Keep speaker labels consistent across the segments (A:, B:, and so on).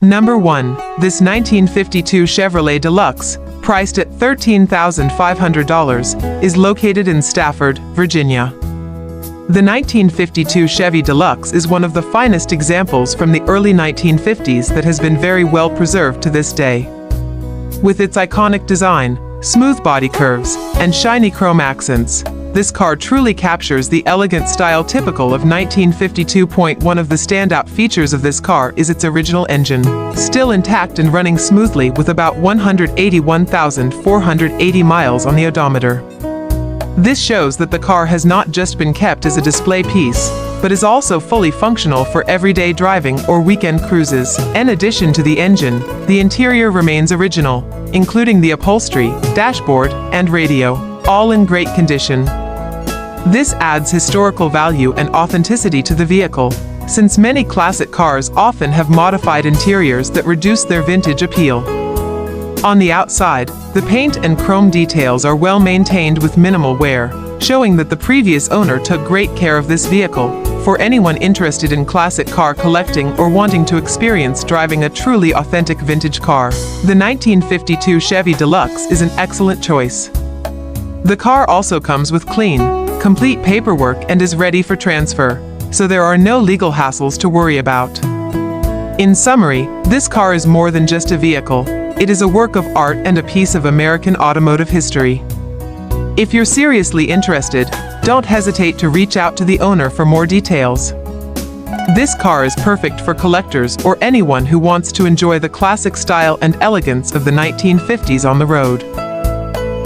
A: Number 1. This 1952 Chevrolet Deluxe, priced at $13,500, is located in Stafford, Virginia. The 1952 Chevy Deluxe is one of the finest examples from the early 1950s that has been very well preserved to this day. With its iconic design, smooth body curves, and shiny chrome accents, this car truly captures the elegant style typical of 1952. One of the standout features of this car is its original engine, still intact and running smoothly with about 181,480 miles on the odometer. This shows that the car has not just been kept as a display piece, but is also fully functional for everyday driving or weekend cruises. In addition to the engine, the interior remains original, including the upholstery, dashboard, and radio, all in great condition. This adds historical value and authenticity to the vehicle, since many classic cars often have modified interiors that reduce their vintage appeal. On the outside, the paint and chrome details are well maintained with minimal wear, showing that the previous owner took great care of this vehicle. For anyone interested in classic car collecting or wanting to experience driving a truly authentic vintage car, the 1952 Chevy Deluxe is an excellent choice. The car also comes with clean, complete paperwork and is ready for transfer, so there are no legal hassles to worry about. In summary, this car is more than just a vehicle. It is a work of art and a piece of American automotive history. If you're seriously interested, don't hesitate to reach out to the owner for more details. This car is perfect for collectors or anyone who wants to enjoy the classic style and elegance of the 1950s on the road.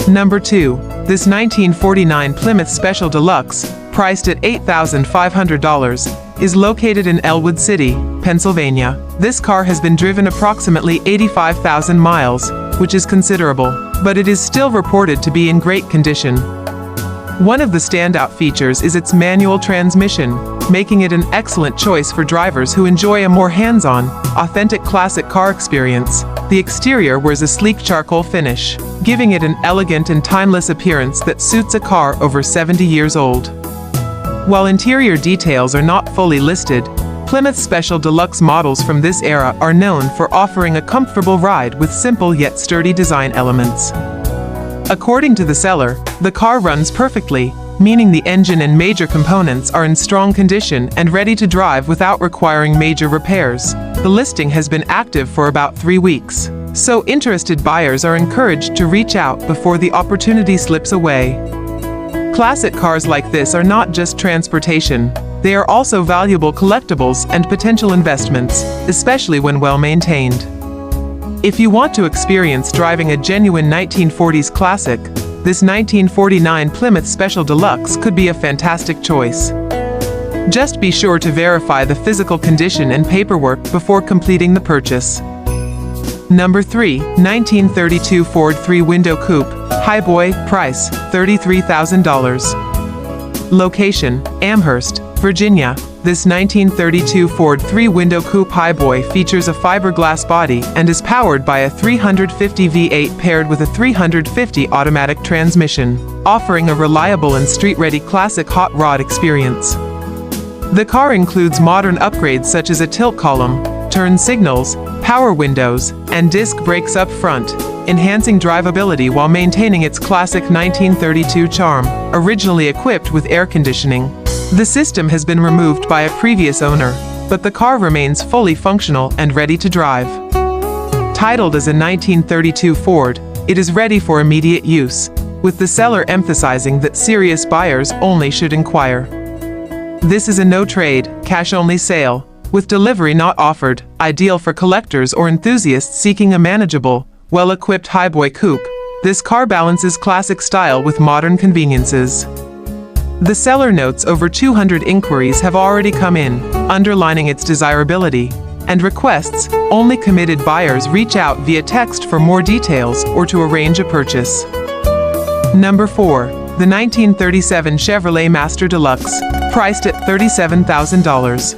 A: Number 2. This 1949 Plymouth Special Deluxe, priced at $8,500, is located in Elwood City, Pennsylvania. This car has been driven approximately 85,000 miles, which is considerable, but it is still reported to be in great condition. One of the standout features is its manual transmission, making it an excellent choice for drivers who enjoy a more hands-on, authentic classic car experience. The exterior wears a sleek charcoal finish, giving it an elegant and timeless appearance that suits a car over 70 years old. While interior details are not fully listed, Plymouth Special Deluxe models from this era are known for offering a comfortable ride with simple yet sturdy design elements. According to the seller, the car runs perfectly, meaning the engine and major components are in strong condition and ready to drive without requiring major repairs. The listing has been active for about 3 weeks, so interested buyers are encouraged to reach out before the opportunity slips away. Classic cars like this are not just transportation, they are also valuable collectibles and potential investments, especially when well maintained. If you want to experience driving a genuine 1940s classic, this 1949 Plymouth Special Deluxe could be a fantastic choice. Just be sure to verify the physical condition and paperwork before completing the purchase. Number 3. 1932 Ford 3-Window Coupe, Highboy, price, $33,000. Location, Amherst, Virginia. This 1932 Ford 3-Window Coupe Highboy features a fiberglass body and is powered by a 350 V8 paired with a 350 automatic transmission, offering a reliable and street-ready classic hot rod experience. The car includes modern upgrades such as a tilt column, turn signals, power windows, and disc brakes up front, enhancing drivability while maintaining its classic 1932 charm. Originally equipped with air conditioning, the system has been removed by a previous owner, but the car remains fully functional and ready to drive. Titled as a 1932 Ford, it is ready for immediate use, with the seller emphasizing that serious buyers only should inquire. This is a no-trade, cash-only sale, with delivery not offered, ideal for collectors or enthusiasts seeking a manageable, well-equipped highboy coupe. This car balances classic style with modern conveniences. The seller notes over 200 inquiries have already come in, underlining its desirability, and requests only committed buyers reach out via text for more details or to arrange a purchase. Number 4. The 1937 Chevrolet Master Deluxe, priced at $37,000.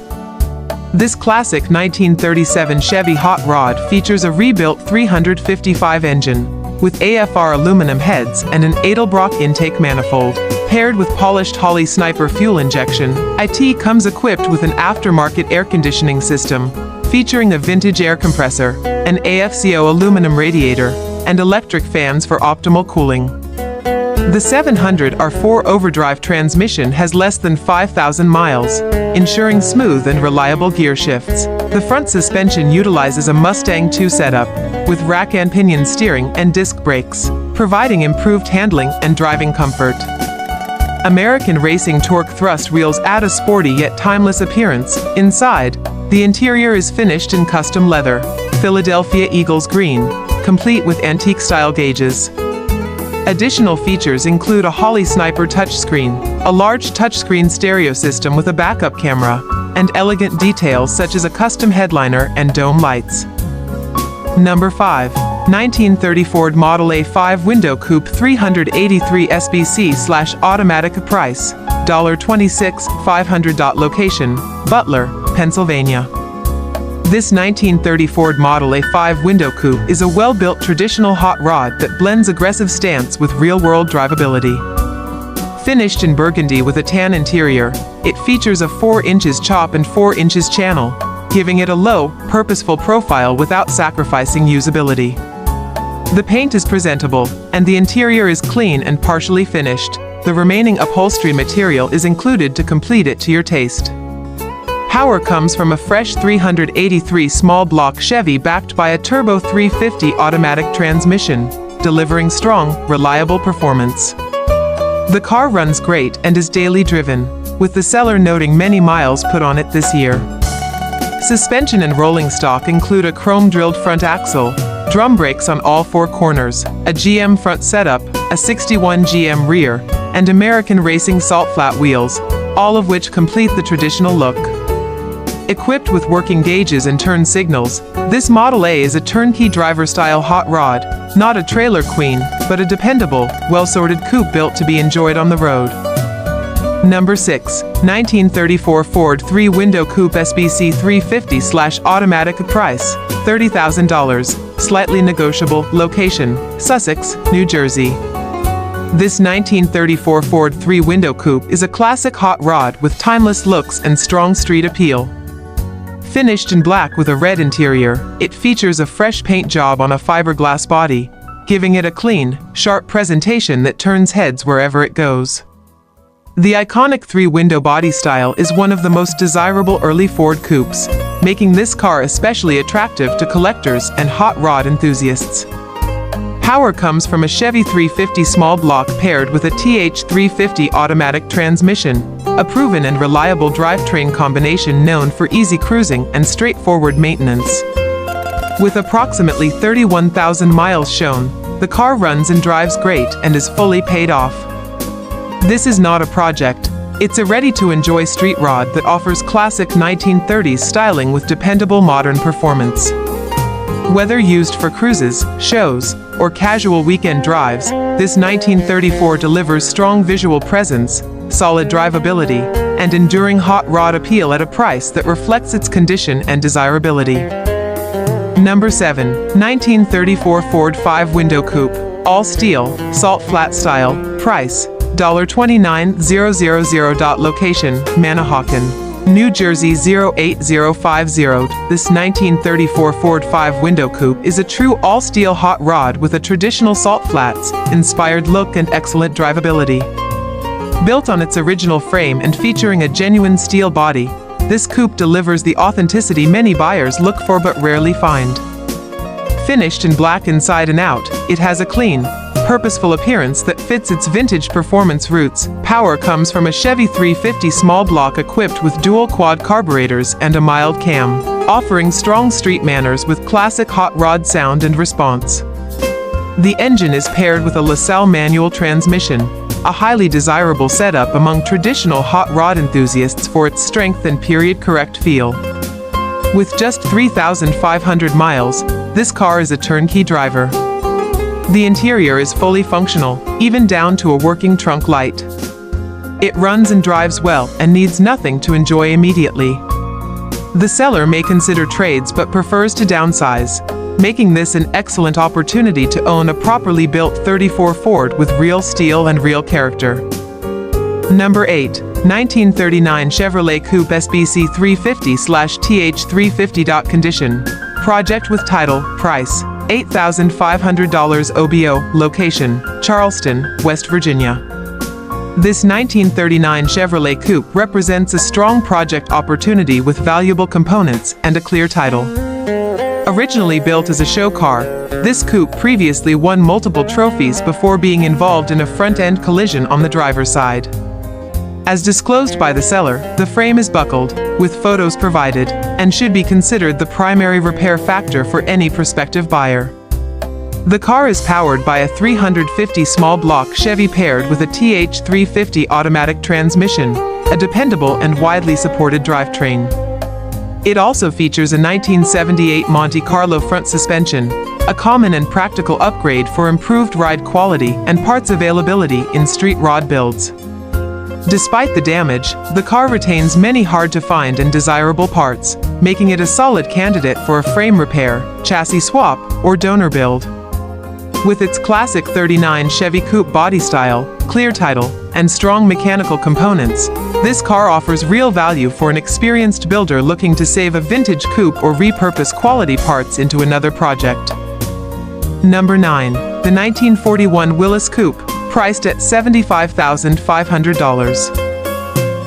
A: This classic 1937 Chevy hot rod features a rebuilt 355 engine, with AFR aluminum heads and an Edelbrock intake manifold. Paired with polished Holley Sniper fuel injection, it comes equipped with an aftermarket air conditioning system, featuring a vintage air compressor, an AFCO aluminum radiator, and electric fans for optimal cooling. The 700R4 overdrive transmission has less than 5,000 miles, ensuring smooth and reliable gear shifts. The front suspension utilizes a Mustang 2 setup, with rack and pinion steering and disc brakes, providing improved handling and driving comfort. American Racing Torque thrust wheels add a sporty yet timeless appearance. Inside, the interior is finished in custom leather, Philadelphia Eagles green, complete with antique-style gauges. Additional features include a Holley Sniper touchscreen, a large touchscreen stereo system with a backup camera, and elegant details such as a custom headliner and dome lights. Number 5. 1930 Ford Model A5 Window Coupe 383 SBC/automatic. Price, $26,500. Location, Butler, Pennsylvania. This 1930 Ford Model A5 Window Coupe is a well-built traditional hot rod that blends aggressive stance with real-world drivability. Finished in burgundy with a tan interior, it features a 4 inches chop and 4 inches channel, giving it a low, purposeful profile without sacrificing usability. The paint is presentable, and the interior is clean and partially finished. The remaining upholstery material is included to complete it to your taste. Power comes from a fresh 383 small block Chevy backed by a turbo 350 automatic transmission, delivering strong, reliable performance. The car runs great and is daily driven, with the seller noting many miles put on it this year. Suspension and rolling stock include a chrome-drilled front axle, drum brakes on all 4 corners, a GM front setup, a 61 GM rear, and American Racing salt flat wheels, all of which complete the traditional look. Equipped with working gauges and turn signals, this Model A is a turnkey driver-style hot rod, not a trailer queen, but a dependable, well-sorted coupe built to be enjoyed on the road. Number 6. 1934 Ford 3-Window Coupe SBC 350/automatic. Price, $30,000, slightly negotiable. Location, Sussex, New Jersey. This 1934 Ford 3-Window Coupe is a classic hot rod with timeless looks and strong street appeal. Finished in black with a red interior, it features a fresh paint job on a fiberglass body, giving it a clean, sharp presentation that turns heads wherever it goes. The iconic 3-window body style is one of the most desirable early Ford coupes, making this car especially attractive to collectors and hot rod enthusiasts. Power comes from a Chevy 350 small block paired with a TH350 automatic transmission, a proven and reliable drivetrain combination known for easy cruising and straightforward maintenance. With approximately 31,000 miles shown, the car runs and drives great and is fully paid off. This is not a project, it's a ready-to-enjoy street rod that offers classic 1930s styling with dependable modern performance. Whether used for cruises, shows, or casual weekend drives, this 1934 delivers strong visual presence, solid drivability, and enduring hot rod appeal at a price that reflects its condition and desirability. Number 7. 1934 Ford 5-Window Coupe, all steel, salt flat style. Price, $29,000. Location, Manahawkin, New Jersey 08050. This 1934 Ford 5-Window Coupe is a true all-steel hot rod with a traditional salt flats, inspired look and excellent drivability. Built on its original frame and featuring a genuine steel body, this coupe delivers the authenticity many buyers look for but rarely find. Finished in black inside and out, it has a clean, purposeful appearance that fits its vintage performance roots. Power comes from a Chevy 350 small block equipped with dual quad carburetors and a mild cam, offering strong street manners with classic hot rod sound and response. The engine is paired with a LaSalle manual transmission, a highly desirable setup among traditional hot rod enthusiasts for its strength and period-correct feel. With just 3,500 miles, this car is a turnkey driver. The interior is fully functional, even down to a working trunk light. It runs and drives well and needs nothing to enjoy immediately. The seller may consider trades but prefers to downsize, making this an excellent opportunity to own a properly built 34 Ford with real steel and real character. Number 8. 1939 Chevrolet Coupe SBC 350/TH350. Condition. Project with title, price, $8,500 OBO, location, Charleston, West Virginia. This 1939 Chevrolet Coupe represents a strong project opportunity with valuable components and a clear title. Originally built as a show car, this coupe previously won multiple trophies before being involved in a front-end collision on the driver's side. As disclosed by the seller, the frame is buckled, with photos provided, and should be considered the primary repair factor for any prospective buyer. The car is powered by a 350 small block Chevy paired with a TH350 automatic transmission, a dependable and widely supported drivetrain. It also features a 1978 Monte Carlo front suspension, a common and practical upgrade for improved ride quality and parts availability in street rod builds. Despite the damage, the car retains many hard-to-find and desirable parts, making it a solid candidate for a frame repair, chassis swap, or donor build. With its classic 39 Chevy Coupe body style, clear title, and strong mechanical components, this car offers real value for an experienced builder looking to save a vintage coupe or repurpose quality parts into another project. Number 9. The 1941 Willys Coupe, priced at $75,500.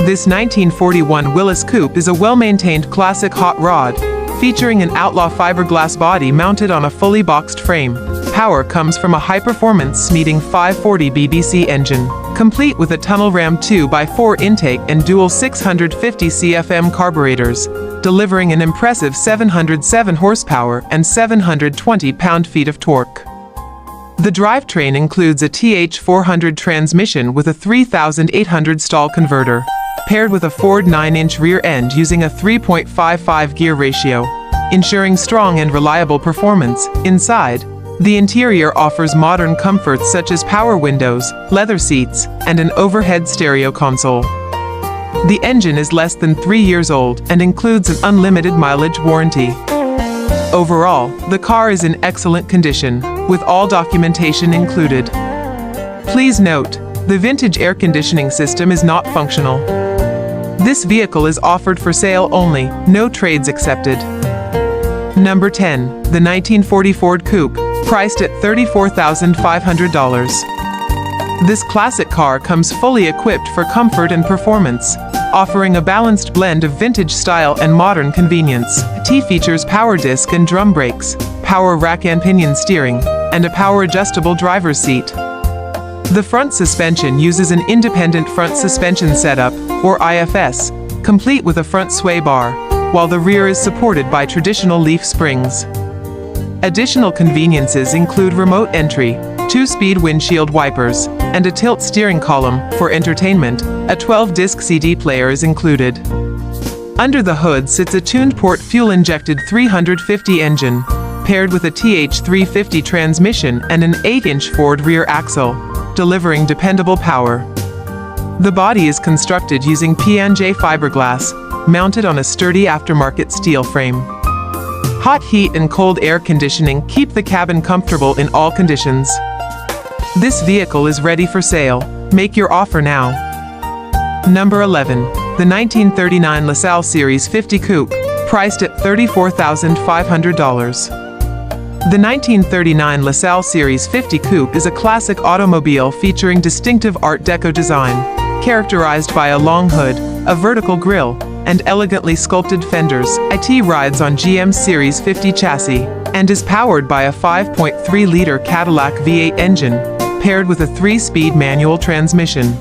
A: This 1941 Willys Coupe is a well-maintained classic hot rod, featuring an outlaw fiberglass body mounted on a fully boxed frame. Power comes from a high-performance Smeating 540 BBC engine, complete with a tunnel ram 2x4 intake and dual 650 CFM carburetors, delivering an impressive 707 horsepower and 720 pound-feet of torque. The drivetrain includes a TH400 transmission with a 3,800 stall converter, paired with a Ford 9-inch rear end using a 3.55 gear ratio, ensuring strong and reliable performance. Inside, the interior offers modern comforts such as power windows, leather seats, and an overhead stereo console. The engine is less than 3 years old and includes an unlimited mileage warranty. Overall, the car is in excellent condition, with all documentation included. Please note, the vintage air conditioning system is not functional. This vehicle is offered for sale only, no trades accepted. Number 10. The 1940 Ford Coupe, priced at $34,500. This classic car comes fully equipped for comfort and performance, offering a balanced blend of vintage style and modern convenience. It features power disc and drum brakes, power rack and pinion steering, and a power-adjustable driver's seat. The front suspension uses an independent front suspension setup, or IFS, complete with a front sway bar, while the rear is supported by traditional leaf springs. Additional conveniences include remote entry, 2-speed windshield wipers, and a tilt steering column. For entertainment, a 12-disc CD player is included. Under the hood sits a tuned-port fuel-injected 350 engine, paired with a TH350 transmission and an 8-inch Ford rear axle, delivering dependable power. The body is constructed using P&J fiberglass, mounted on a sturdy aftermarket steel frame. Hot heat and cold air conditioning keep the cabin comfortable in all conditions. This vehicle is ready for sale. Make your offer now. Number 11. The 1939 LaSalle Series 50 Coupe, priced at $34,500. The 1939 LaSalle Series 50 Coupe is a classic automobile featuring distinctive Art Deco design, characterized by a long hood, a vertical grille, and elegantly sculpted fenders. It rides on GM's Series 50 chassis, and is powered by a 5.3-liter Cadillac V8 engine, paired with a 3-speed manual transmission.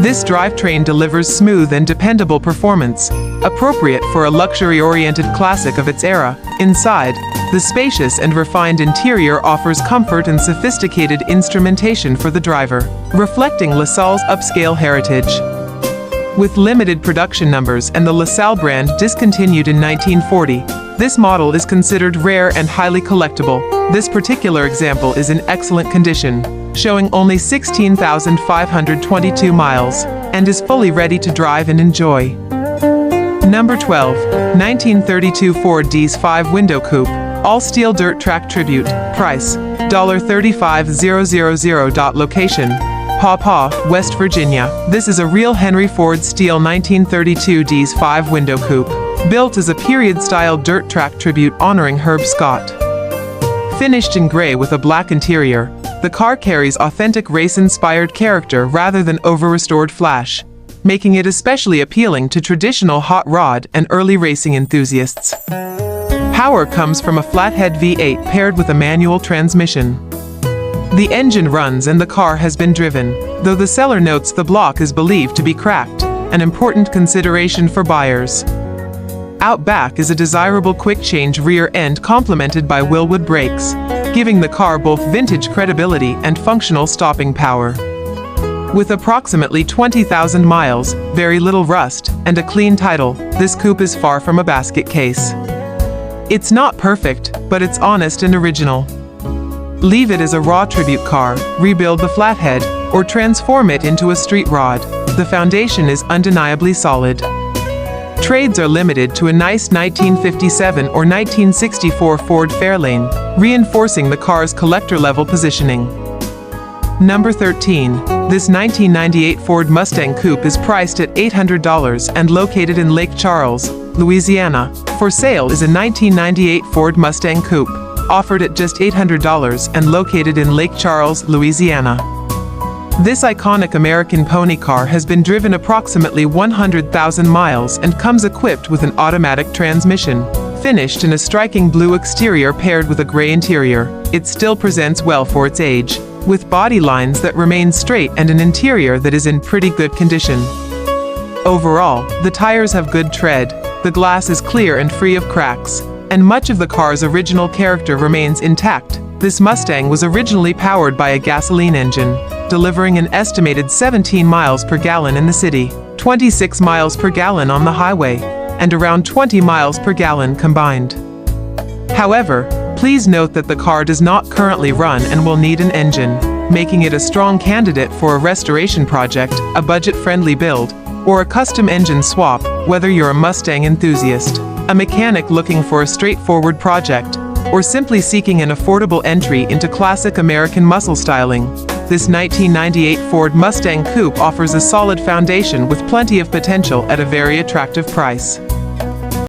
A: This drivetrain delivers smooth and dependable performance, appropriate for a luxury-oriented classic of its era. Inside, the spacious and refined interior offers comfort and sophisticated instrumentation for the driver, reflecting LaSalle's upscale heritage. With limited production numbers and the LaSalle brand discontinued in 1940, this model is considered rare and highly collectible. This particular example is in excellent condition, showing only 16,522 miles, and is fully ready to drive and enjoy. Number 12. 1932 Ford D's 5-window coupe, all-steel dirt track tribute, price, $35,000. Location, Paw Paw, West Virginia. This is a real Henry Ford Steel 1932 D's 5-window coupe, built as a period-style dirt track tribute honoring Herb Scott. Finished in gray with a black interior, the car carries authentic race-inspired character rather than over-restored flash, making it especially appealing to traditional hot rod and early racing enthusiasts. Power comes from a flathead V8 paired with a manual transmission. The engine runs and the car has been driven, though the seller notes the block is believed to be cracked, an important consideration for buyers. Out back is a desirable quick-change rear end complemented by Wilwood brakes, giving the car both vintage credibility and functional stopping power. With approximately 20,000 miles, very little rust, and a clean title, this coupe is far from a basket case. It's not perfect, but it's honest and original. Leave it as a raw tribute car, rebuild the flathead, or transform it into a street rod. The foundation is undeniably solid. Trades are limited to a nice 1957 or 1964 Ford Fairlane, reinforcing the car's collector-level positioning. Number 13. This 1998 Ford Mustang Coupe is priced at $800 and located in Lake Charles, Louisiana. For sale is a 1998 Ford Mustang Coupe, offered at just $800 and located in Lake Charles, Louisiana. This iconic American pony car has been driven approximately 100,000 miles and comes equipped with an automatic transmission. Finished in a striking blue exterior paired with a gray interior, it still presents well for its age, with body lines that remain straight and an interior that is in pretty good condition. Overall, the tires have good tread, the glass is clear and free of cracks, and much of the car's original character remains intact. This Mustang was originally powered by a gasoline engine, delivering an estimated 17 miles per gallon in the city, 26 miles per gallon on the highway, and around 20 miles per gallon combined. However, please note that the car does not currently run and will need an engine, making it a strong candidate for a restoration project, a budget-friendly build, or a custom engine swap, whether you're a Mustang enthusiast, a mechanic looking for a straightforward project, or simply seeking an affordable entry into classic American muscle styling. This 1998 Ford Mustang Coupe offers a solid foundation with plenty of potential at a very attractive price.